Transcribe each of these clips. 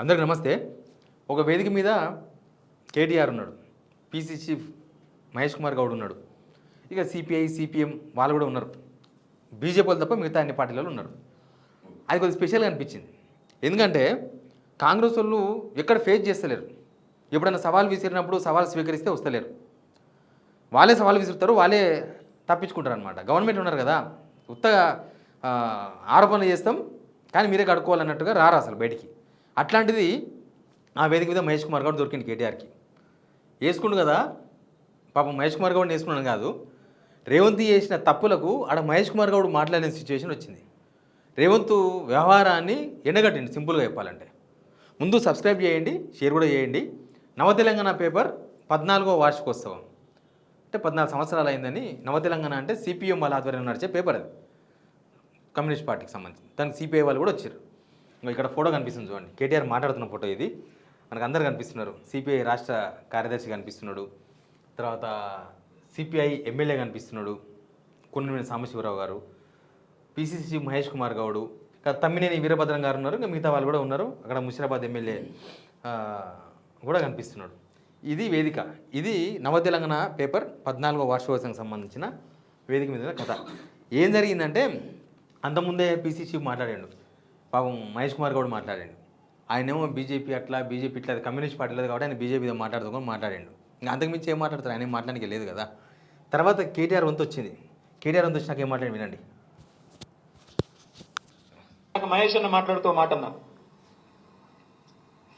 అందరికీ నమస్తే. ఒక వేదిక మీద కేటీఆర్ ఉన్నాడు, పీసీ చీఫ్ మహేష్ కుమార్ గౌడ్ ఉన్నాడు, ఇక సిపిఐ సిపిఎం వాళ్ళు కూడా ఉన్నారు, బీజేపీ వాళ్ళు తప్ప మిగతా అన్ని పార్టీలలో ఉన్నారు. అది కొద్దిగా స్పెషల్గా అనిపించింది. ఎందుకంటే కాంగ్రెస్ వాళ్ళు ఎక్కడ ఫేస్ చేస్తలేరు. ఎప్పుడైనా సవాల్ విసిరినప్పుడు సవాల్ స్వీకరిస్తే వస్తలేరు. వాళ్ళే సవాల్ విసురుతారు, వాళ్ళే తప్పించుకుంటారు అనమాట. గవర్నమెంట్ ఉన్నారు కదా, ఉత్తగా ఆరోపణలు చేస్తాం కానీ మీరే కడుక్కోవాలన్నట్టుగా రారు అసలు బయటికి. అట్లాంటిది ఆ వేదిక మీద మహేష్ కుమార్ గౌడ్ దొరికింది కేటీఆర్కి. వేసుకుండు కదా, పాపం మహేష్ కుమార్ గౌడ్ని వేసుకున్నాను కాదు, రేవంత్ చేసిన తప్పులకు ఆడ మహేష్ కుమార్ గౌడ్ మాట్లాడిన సిచ్యువేషన్ వచ్చింది. రేవంత్ వ్యవహారాన్ని ఎండగట్టింది సింపుల్గా చెప్పాలంటే. ముందు సబ్స్క్రైబ్ చేయండి, షేర్ కూడా చేయండి. నవతెలంగాణ పేపర్ 14వ వార్షికోత్సవం అంటే 14 సంవత్సరాలు అయిందని. నవతెలంగాణ అంటే సిపిఎం వాళ్ళ ఆధ్వర్యంలో నడిచే పేపర్, అది కమ్యూనిస్ట్ పార్టీకి సంబంధించి. దానికి సిపిఐ వాళ్ళు కూడా వచ్చారు. ఇక్కడ ఫోటో కనిపిస్తుంది చూడండి, కేటీఆర్ మాట్లాడుతున్న ఫోటో ఇది. మనకు అందరు కనిపిస్తున్నారు. సిపిఐ రాష్ట్ర కార్యదర్శి కనిపిస్తున్నాడు, తర్వాత సిపిఐ ఎమ్మెల్యే కనిపిస్తున్నాడు కొన్నిమిని సాంబశివరావు గారు, పిసిసి మహేష్ కుమార్ గౌడ్, తమ్మినేని వీరభద్రం గారు ఉన్నారు, ఇంకా మిగతా వాళ్ళు కూడా ఉన్నారు. అక్కడ ముషిరాబాద్ ఎమ్మెల్యే కూడా కనిపిస్తున్నాడు. ఇది వేదిక. ఇది నవతెలంగాణ పేపర్ 14వ వార్షికోత్సవానికి సంబంధించిన వేదిక మీద కథ. ఏం జరిగిందంటే, అంతకుముందే పీసీ చీఫ్ మాట్లాడాడు, పాపం మహేష్ కుమార్ గౌడ్ మాట్లాడాడు. ఆయనేమో బీజేపీ అట్లా బీజేపీ ఇట్లా కమ్యూనిస్ట్ పార్టీ లేదు కాబట్టి ఆయన బీజేపీతో మాట్లాడుతూ మాట్లాడాడు. ఇంకా అంతకుమించి ఏం మాట్లాడతారు, ఆయన ఏం మాట్లాడడానికి లేదు కదా. తర్వాత కేటీఆర్ వంతు వచ్చింది. కేటీఆర్ వంతు వచ్చినాక ఏం మాట్లాడి వినండి. మహేష్ అన్న మాట్లాడుతూ మాట అన్నారు,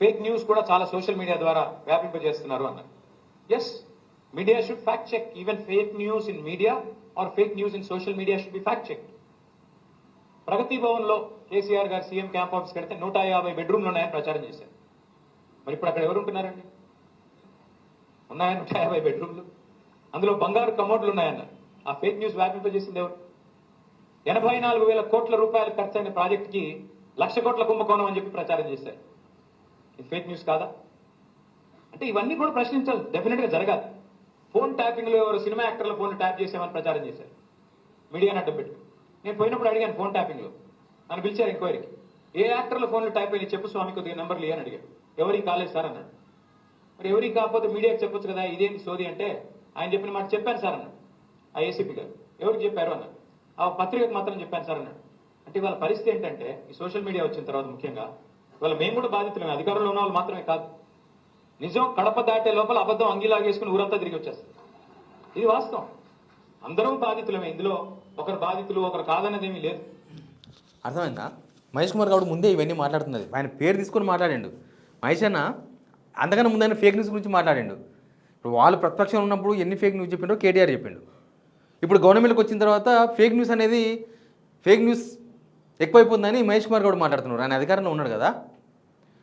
ఫేక్ న్యూస్ కూడా చాలా సోషల్ మీడియా ద్వారా వ్యాపింపజేస్తున్నారు అన్నారు. Yes, media should fact check. Even fake news in media or fake news in social media should be fact check. Pragathi Bhavan లో కేసీఆర్ గారు సీఎం క్యాంప్ ఆఫీస్ కడితే 150 బెడ్రూమ్లు ఉన్నాయని ప్రచారం చేశారు. మరి ఇప్పుడు అక్కడ ఎవరు ఉంటున్నారండి? ఉన్నాయా 150 బెడ్రూమ్లు? అందులో బంగారు కమోడ్లు ఉన్నాయన్నారు. ఆ ఫేక్ న్యూస్ వ్యాపింపజేసింది ఎవరు? 84,000 కోట్ల రూపాయలు ఖర్చైన ప్రాజెక్టుకి 1,00,000 కోట్ల కుంభకోణం అని చెప్పి ప్రచారం చేశారు. ఇది ఫేక్ న్యూస్ కాదా? అంటే ఇవన్నీ కూడా ప్రశ్నించాలి, డెఫినెట్ గా జరగాలి. ఫోన్ ట్యాపింగ్ లో ఎవరు సినిమా యాక్టర్ల ఫోన్ ట్యాప్ చేసామని ప్రచారం చేశారు, మీడియాని అడ్డం పెట్టి. నేను పోయినప్పుడు అడిగాను ఫోన్ ట్యాపింగ్ లో, నన్ను పిలిచారు ఎంక్వైరీకి. ఏ యాక్టర్ల ఫోన్లు ట్యాప్ అయ్యి చెప్పు స్వామి, కొద్దిగా నెంబర్లు అని అడిగాడు. ఎవరికి కాలేదు సార్ అన్నాడు. మరి ఎవరికి కాకపోతే మీడియాకి చెప్పొచ్చు కదా, ఇదేంటి సోది అంటే ఆయన చెప్పిన మాట చెప్పాను సార్ అన్నాడు. ఆ ఏసీపీ గారు ఎవరికి చెప్పారు అన్నాడు. ఆ పత్రికకు మాత్రం చెప్పాను సార్ అన్నాడు. అంటే వాళ్ళ పరిస్థితి ఏంటంటే, ఈ సోషల్ మీడియా వచ్చిన తర్వాత ముఖ్యంగా వాళ్ళ మేము కూడా బాధితులమే, అధికారంలో ఉన్న వాళ్ళు మాత్రమే కాదు. నిజం కడప దాటే లోపల అబద్ధం అంగీలాగేసుకుని ఊరంతా తిరిగి వచ్చేస్తారు. ఇది వాస్తవం, అందరం బాధితులమే. ఇందులో ఒకరు బాధితులు ఒకరు కాదనేది ఏమీ లేదు. అర్థమైందా? మహేష్ కుమార్ గౌడ్ ముందే ఇవన్నీ మాట్లాడుతున్నది, ఆయన పేరు తీసుకొని మాట్లాడిండు. మహేష్ అన్న అంతకన్నా ముందు ఆయన ఫేక్ న్యూస్ గురించి మాట్లాడిండు. ఇప్పుడు వాళ్ళు ప్రతిపక్షంలో ఉన్నప్పుడు ఎన్ని ఫేక్ న్యూస్ చెప్పిండో కేటీఆర్ చెప్పిండు. ఇప్పుడు గవర్నమెంట్కి వచ్చిన తర్వాత ఫేక్ న్యూస్ ఎక్కువైపోతుందని మహేష్ కుమార్ గౌడ్ మాట్లాడుతున్నాడు. ఆయన అధికారంలో ఉన్నాడు కదా.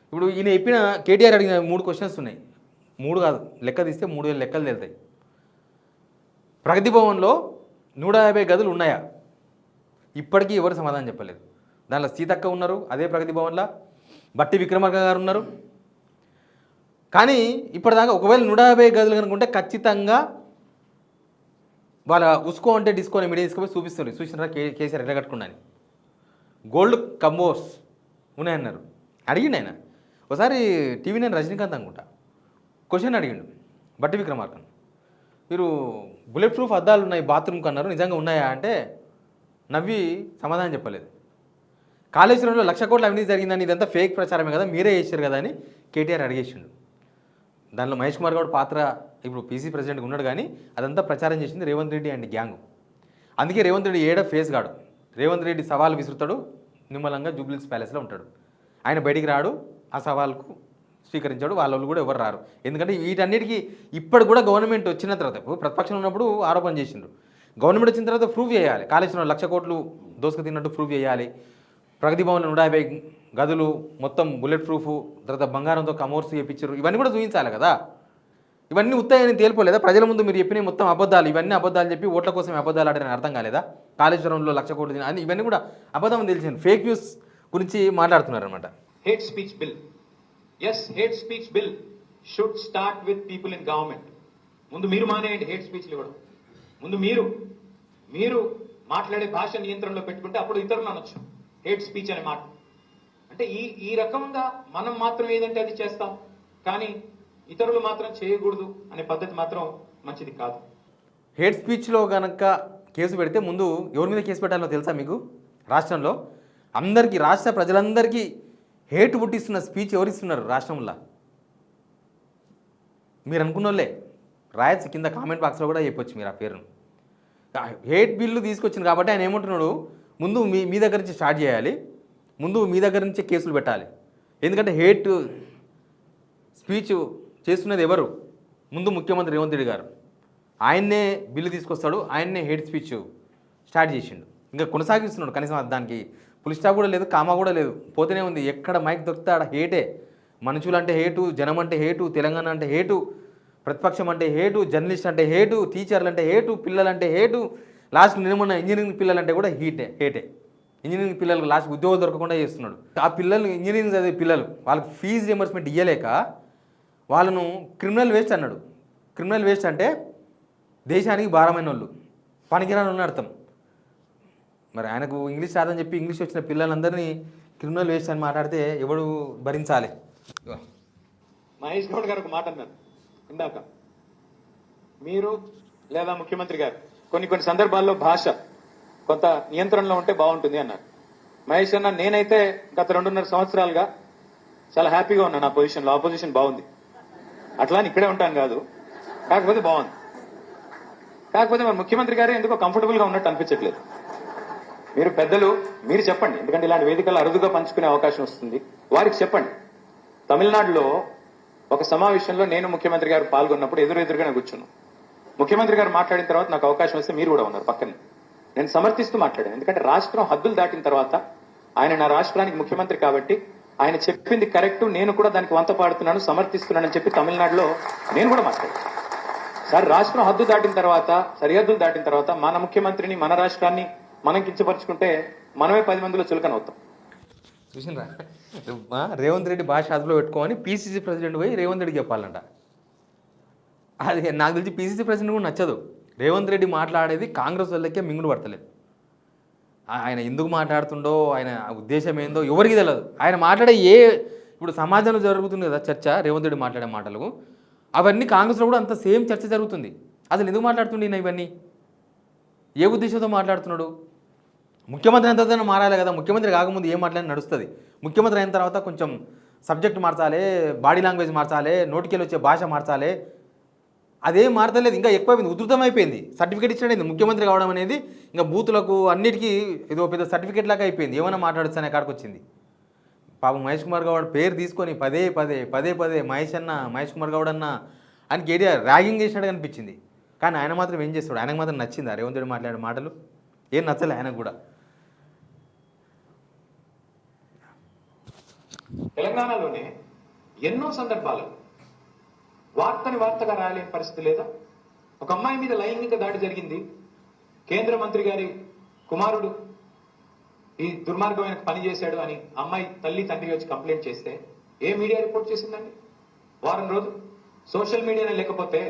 ఇప్పుడు ఈయన చెప్పిన కేటీఆర్ అడిగిన 3 క్వశ్చన్స్ ఉన్నాయి. 3 కాదు, లెక్క తీస్తే 3,000 లెక్కలు తెలుతాయి. ప్రగతి భవన్లో 150 గదులు ఉన్నాయా? ఇప్పటికీ ఎవరు సమాధానం చెప్పలేదు. దానిలో సీతక్క ఉన్నారు, అదే ప్రగతి భవన్లో బట్టి విక్రమార్క గారు ఉన్నారు. కానీ ఇప్పటిదాకా ఒకవేళ 150 గదులు కనుకుంటే ఖచ్చితంగా వాళ్ళ ఉస్కో అంటే డిస్కో అని మీడియా తీసుకుపోయి చూపిస్తున్నారు. చూసినారా కేసీఆర్ ఎట్లా కట్టుకున్నాను. గోల్డ్ కంబోస్ ఉన్నాయన్నారు. అడిగిండు ఆయన ఒకసారి టీవీ నేను రజనీకాంత్ అనుకుంటా క్వశ్చన్ అడిగిండు బట్టి విక్రమార్కన్, మీరు బుల్లెట్ ప్రూఫ్ అద్దాలు ఉన్నాయి బాత్రూమ్కి అన్నారు, నిజంగా ఉన్నాయా అంటే నవ్వి సమాధానం చెప్పలేదు. కాళేశ్వరంలో 1,00,000 కోట్ల అవినీతి జరిగిందని ఇదంతా ఫేక్ ప్రచారమే కదా, మీరే చేశారు కదా అని కేటీఆర్ అడిగేసిండు. దానిలో మహేష్ కుమార్ గౌడ్ పాత్ర ఇప్పుడు పీసీ ప్రెసిడెంట్గా ఉన్నాడు, కానీ అదంతా ప్రచారం చేసింది రేవంత్ రెడ్డి అండ్ గ్యాంగ్. అందుకే రేవంత్ రెడ్డి ఏడ ఫేస్ గాడు. రేవంత్ రెడ్డి సవాల్ విసురుతాడు, నిమ్మలంగా జూబ్లీహిల్స్ ప్యాలెస్లో ఉంటాడు. ఆయన బయటికి రాడు, ఆ సవాల్కు స్వీకరించాడు. వాళ్ళు కూడా ఎవరు రారు. ఎందుకంటే వీటన్నిటికీ ఇప్పుడు కూడా గవర్నమెంట్ వచ్చిన తర్వాత, ప్రతిపక్షంలో ఉన్నప్పుడు ఆరోపణ చేసిండ్రు. గవర్నమెంట్ వచ్చిన తర్వాత ప్రూవ్ చేయాలి. కాళేశ్వరం 1,00,000 కోట్లు దోసుకు తిన్నట్టు ప్రూవ్ చేయాలి. ప్రగతి భవన్లో 150 గదులు మొత్తం బుల్లెట్ ప్రూఫ్, తర్వాత బంగారంతో కమోర్స్ చేయించారు, ఇవన్నీ కూడా చూపించాలి కదా. ఇవన్నీ ఉత్తాయని తేలిపోలేదా? ప్రజల ముందు మీరు చెప్పిన మొత్తం అబద్ధాలు, ఇవన్నీ అబద్ధాలు చెప్పి ఓట్ల కోసం అబద్ధాలు ఆడారని అర్థం కాలేదా? కాళేశ్వరంలో 1,00,000 కోట్లు అని ఇవన్నీ కూడా అబద్ధం తెలిసింది. ఫేక్ న్యూస్ గురించి మాట్లాడుతున్నారు అనమాట. Hate speech bill, yes, hate speech bill should start with people in government. ముందు మీరు మానేయండి హేట్ స్పీచ్లు ఇవ్వడం. ముందు మీరు మాట్లాడే భాష నియంత్రణలో పెట్టుకుంటే అప్పుడు ఇతరులు అనొచ్చు హేట్ స్పీచ్ అనే మాట. అంటే అంటే ఈ రకంగా మనం మాత్రం ఏదంటే అది చేస్తాం, కానీ ఇతరులు మాత్రం చేయకూడదు అనే పద్ధతి మాత్రం మంచిది కాదు. హేట్ స్పీచ్లో కనుక కేసు పెడితే ముందు ఎవరి మీద కేసు పెట్టాలో తెలుసా మీకు? రాష్ట్రంలో అందరికీ, రాష్ట్ర ప్రజలందరికీ హేట్ పుట్టిస్తున్న స్పీచ్ ఎవరిస్తున్నారు రాష్ట్రంలో? మీరు అనుకున్న వాళ్ళే రాయొచ్చు, కింద కామెంట్ బాక్స్లో కూడా చెప్పొచ్చు మీరు ఆ పేరును. హేట్ బిల్లు తీసుకొచ్చింది కాబట్టి ఆయన ఏమంటున్నాడు, ముందు మీ దగ్గర నుంచి స్టార్ట్ చేయాలి, ముందు మీ దగ్గర నుంచే కేసులు పెట్టాలి. ఎందుకంటే హేట్ స్పీచ్ చేస్తున్నది ఎవరు? ముందు ముఖ్యమంత్రి రేవంత్ రెడ్డి గారు. ఆయన్నే బిల్లు తీసుకొస్తాడు, ఆయన్నే హేట్ స్పీచ్ స్టార్ట్ చేసిండు. ఇంకా కొనసాగిస్తున్నాడు. కనీసం దానికి ఫుల్ స్టాప్ కూడా లేదు, కామా కూడా లేదు, పోతూనే ఉంది. ఎక్కడ మైక్ దొరికితే ఆడ హేటే. మనుషులు అంటే హేటు, జనం అంటే హేటు, తెలంగాణ అంటే హేటు, ప్రతిపక్షం అంటే హేటు, జర్నలిస్ట్ అంటే హేటు, టీచర్లు అంటే హేటు, పిల్లలంటే హేటు, లాస్ట్ నిన్న ఇంజనీరింగ్ పిల్లలంటే కూడా హేటే. ఇంజనీరింగ్ పిల్లలకు లాస్ట్ ఉద్యోగం దొరకకుండా చేస్తున్నాడు. ఆ పిల్లలు, ఇంజనీరింగ్ చదివే పిల్లలు, వాళ్ళకి ఫీజు రియంబర్స్మెంట్ ఇవ్వలేక వాళ్ళను క్రిమినల్ వేస్ట్ అన్నాడు. క్రిమినల్ వేస్ట్ అంటే దేశానికి భారమైన వాళ్ళు, పనికిరాని వాళ్ళని అర్థం. మరి ఆయనకు ఇంగ్లీష్ రాదని చెప్పి ఇంగ్లీష్ వచ్చిన పిల్లలందరినీ క్రిమినల్ వేస్ట్ అని మాట్లాడితే ఎవడు భరించాలి? మహేష్ గౌడ్ గారు ఒక మాట అన్నారు ఇందాక, మీరు లేదా ముఖ్యమంత్రి గారు కొన్ని సందర్భాల్లో భాష కొంత నియంత్రణలో ఉంటే బాగుంటుంది అన్నారు. మహేష్ అన్న, నేనైతే గత 2.5 సంవత్సరాలుగా చాలా హ్యాపీగా ఉన్నాను. నా పొజిషన్లో ఆపోజిషన్ బాగుంది, అట్లా అని ఇక్కడే ఉంటాను కాదు, కాకపోతే బాగుంది. కాకపోతే మరి ముఖ్యమంత్రి గారు ఎందుకో కంఫర్టబుల్గా ఉన్నట్టు అనిపించట్లేదు. మీరు పెద్దలు, మీరు చెప్పండి, ఎందుకంటే ఇలాంటి వేదికలు అరుదుగా పంచుకునే అవకాశం వస్తుంది, వారికి చెప్పండి. తమిళనాడులో ఒక సమావేశంలో నేను ముఖ్యమంత్రి గారు పాల్గొన్నప్పుడు ఎదురుగానే కూర్చున్నాను. ముఖ్యమంత్రి గారు మాట్లాడిన తర్వాత నాకు అవకాశం వస్తే మీరు కూడా ఉన్నారు పక్కనే. నేను సమర్థిస్తూ మాట్లాడాను, ఎందుకంటే రాష్ట్రం హద్దులు దాటిన తర్వాత ఆయన నా రాష్ట్రానికి ముఖ్యమంత్రి కాబట్టి ఆయన చెప్పింది కరెక్ట్, నేను కూడా దానికి వంత పాడుతున్నాను, సమర్థిస్తున్నానని చెప్పి తమిళనాడులో నేను కూడా మాట్లాడాను. సార్, రాష్ట్రం హద్దు దాటిన తర్వాత, సరిహద్దులు దాటిన తర్వాత మన ముఖ్యమంత్రిని, మన రాష్ట్రాన్ని మనం కించపరుచుకుంటే మనమే 10 మందిలో చులకన అవుతాం. చూసినరా, రేవంత్ రెడ్డి భాష అదుపులో పెట్టుకోమని పీసీసీ ప్రెసిడెంట్ పోయి రేవంత్ రెడ్డికి చెప్పాలంట. అది నాకు తెలిసి పీసీసీ ప్రెసిడెంట్ కూడా నచ్చదు. రేవంత్ రెడ్డి మాట్లాడేది కాంగ్రెస్ వాళ్ళకే మింగుడు పడతలేదు. ఆయన ఎందుకు మాట్లాడుతుండో, ఆయన ఉద్దేశం ఏందో ఎవరికి తెలియదు. ఆయన మాట్లాడే ఇప్పుడు సమాజంలో జరుగుతుంది కదా చర్చ, రేవంత్ రెడ్డి మాట్లాడే మాటలు అవన్నీ కాంగ్రెస్లో కూడా అంత సేమ్ చర్చ జరుగుతుంది. అసలు ఎందుకు మాట్లాడుతుండే ఇవన్నీ? ఏ ఉద్దేశంతో మాట్లాడుతున్నాడు? ముఖ్యమంత్రి అంతా మారాలి కదా. ముఖ్యమంత్రి కాకముందు ఏం మాట్లాడి నడుస్తుంది. ముఖ్యమంత్రి అయిన తర్వాత కొంచెం సబ్జెక్ట్ మార్చాలి, బాడీ లాంగ్వేజ్ మార్చాలి, నోటికెళ్ళి వచ్చే భాష మార్చాలి. అదేం మారతలేదు, ఇంకా ఎక్కువైపోయింది, ఉధృతం అయిపోయింది. సర్టిఫికేట్ ఇచ్చినట్టు ముఖ్యమంత్రి కావడం అనేది ఇంకా బూతులకు అన్నిటికీ ఏదో పెద్ద సర్టిఫికేట్ లాగా అయిపోయింది. ఏమైనా మాట్లాడచ్చు అనే కాడికి వచ్చింది. పాపం మహేష్ కుమార్ గౌడ్ పేరు తీసుకొని పదే పదే మహేష్ కుమార్ గౌడ్ అన్న అని కేటీఆర్ ర్యాగింగ్ చేసినట్టు అనిపించింది. కానీ ఆయన మాత్రం ఏం చేస్తాడు? ఆయనకు మాత్రం నచ్చిందా రేవంత్ రెడ్డి మాట్లాడే మాటలు? ఏం నచ్చలే ఆయనకు కూడా. తెలంగాణలోనే ఎన్నో సందర్భాలు వార్తగా రాయలేని పరిస్థితి లేదా? ఒక అమ్మాయి మీద లైంగిక దాడి జరిగింది, కేంద్ర మంత్రి గారి కుమారుడు ఈ దుర్మార్గమైన పని చేశాడు అని అమ్మాయి తల్లి తండ్రి వచ్చి కంప్లైంట్ చేస్తే ఏ మీడియా రిపోర్ట్ చేసిందండి? వారం రోజులు సోషల్ మీడియానే లేకపోతే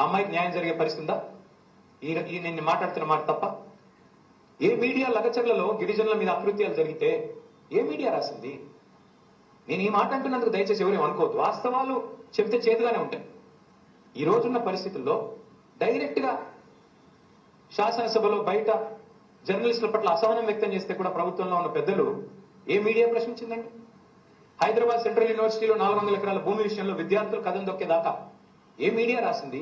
అమ్మాయికి న్యాయం జరిగే పరిస్థితి ఉందా? ఈ నేను మాట్లాడుతున్న మాట తప్ప? ఏ మీడియా లగచర్లలో గిరిజనుల మీద అకృత్యాలు జరిగితే ఏ మీడియా రాసింది? నేను ఈ మాట అంటున్నందుకు దయచేసి ఎవరేం అనుకోవద్దు. వాస్తవాలు చెప్తే చేతుగానే ఉంటాయి. ఈ రోజున్న పరిస్థితుల్లో డైరెక్ట్గా శాసనసభలో బయట జర్నలిస్టుల పట్ల అసహనం వ్యక్తం చేస్తే కూడా ప్రభుత్వంలో ఉన్న పెద్దలు ఏ మీడియా ప్రశ్నించిందండి? హైదరాబాద్ సెంట్రల్ యూనివర్సిటీలో 400 ఎకరాల భూమి విషయంలో విద్యార్థులు కథం దొక్కేదాకా ఏ మీడియా రాసింది?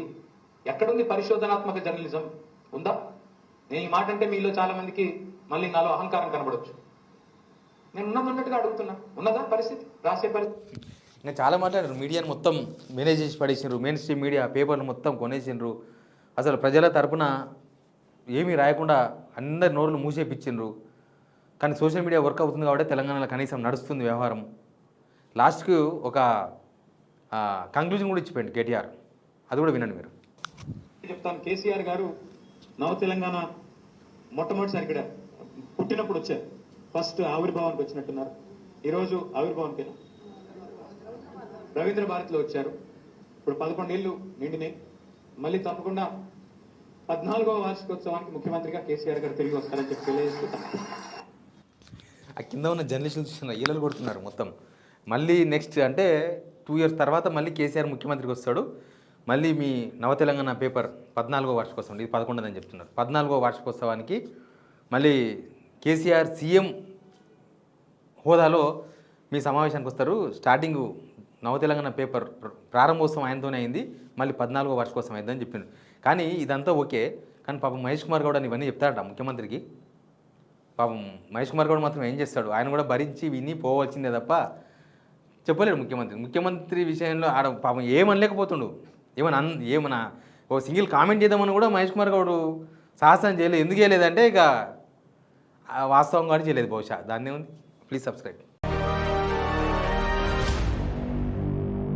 ఎక్కడుంది పరిశోధనాత్మక జర్నలిజం? ఉందా? నేను ఈ మాట అంటే మీలో చాలా మందికి మళ్ళీ నాలో అహంకారం కనబడవచ్చు. నేను ఉన్నట్టుగా అడుగుతున్నా, ఉన్నదా పరిస్థితి, రాసే పరిస్థితి? ఇంకా చాలా మాట్లాడారు. మీడియాను మొత్తం మేనేజ్ చేసి పడేసినారు. మెయిన్ స్ట్రీమ్ మీడియా పేపర్లు మొత్తం కొనేసిండ్రు. అసలు ప్రజల తరపున ఏమీ రాయకుండా అందరి నోర్లు మూసేపించిండ్రు. కానీ సోషల్ మీడియా వర్క్ అవుతుంది కాబట్టి తెలంగాణలో కనీసం నడుస్తుంది వ్యవహారం. లాస్ట్కు ఒక కంక్లూజన్ కూడా ఇచ్చిపోయింది కేటీఆర్. అది కూడా వినండి మీరు. చెప్తాను, కేసీఆర్ గారు నవ తెలంగాణ మొట్టమొదటిసారి ఇక్కడ పుట్టినప్పుడు వచ్చారు. ఫస్ట్ ఆవిర్భావానికి వచ్చినట్టున్నారు. ఈరోజు ఆవిర్భావానికి రవీంద్ర భారతిలో వచ్చారు. ఇప్పుడు 11 ఏళ్ళు నిండినాయి. మళ్ళీ తప్పకుండా 14వ వార్షికోత్సవానికి ముఖ్యమంత్రిగా కేసీఆర్ గారు తిరిగి వస్తారని చెప్పి తెలియజేస్తున్నాను. ఆ కింద ఉన్న జర్నలిస్టులు చూస్తున్నారు ఈలలు కొడుతున్నారు మొత్తం. మళ్ళీ నెక్స్ట్ అంటే 2 years తర్వాత మళ్ళీ కేసీఆర్ ముఖ్యమంత్రికి వస్తాడు. మళ్ళీ మీ నవ తెలంగాణ పేపర్ 14వ వార్షికోత్సవం, ఇది 11వ అని చెప్తున్నారు. 14వ వార్షికోత్సవానికి మళ్ళీ కేసీఆర్ సీఎం హోదాలో మీ సమావేశానికి వస్తారు. స్టార్టింగ్ నవ తెలంగాణ పేపర్ ప్రారంభోత్సవం ఆయనతోనే అయింది, మళ్ళీ 14వ వార్షికోత్సవం అయిందని చెప్పిండు. కానీ ఇదంతా ఓకే, కానీ పాపం మహేష్ కుమార్ గౌడ్ అని ఇవన్నీ చెప్తాడట ముఖ్యమంత్రికి. పాపం మహేష్ కుమార్ గౌడ్ మాత్రం ఏం చేస్తాడు, ఆయన కూడా భరించి విని పోవాల్సిందే తప్ప చెప్పలేడు ముఖ్యమంత్రి విషయంలో ఆడ పాపం ఏమనలేకపోతుండు. ఏమన్నా ఓ సింగిల్ కామెంట్ చేద్దామని కూడా మహేష్ కుమార్ గౌడ్ సాహసం చేయలేదు. ఎందుకు చేయలేదంటే ఇక వాస్తవం కూడా చేయలేదు బహుశా. దాన్ని ఉంది. Please subscribe.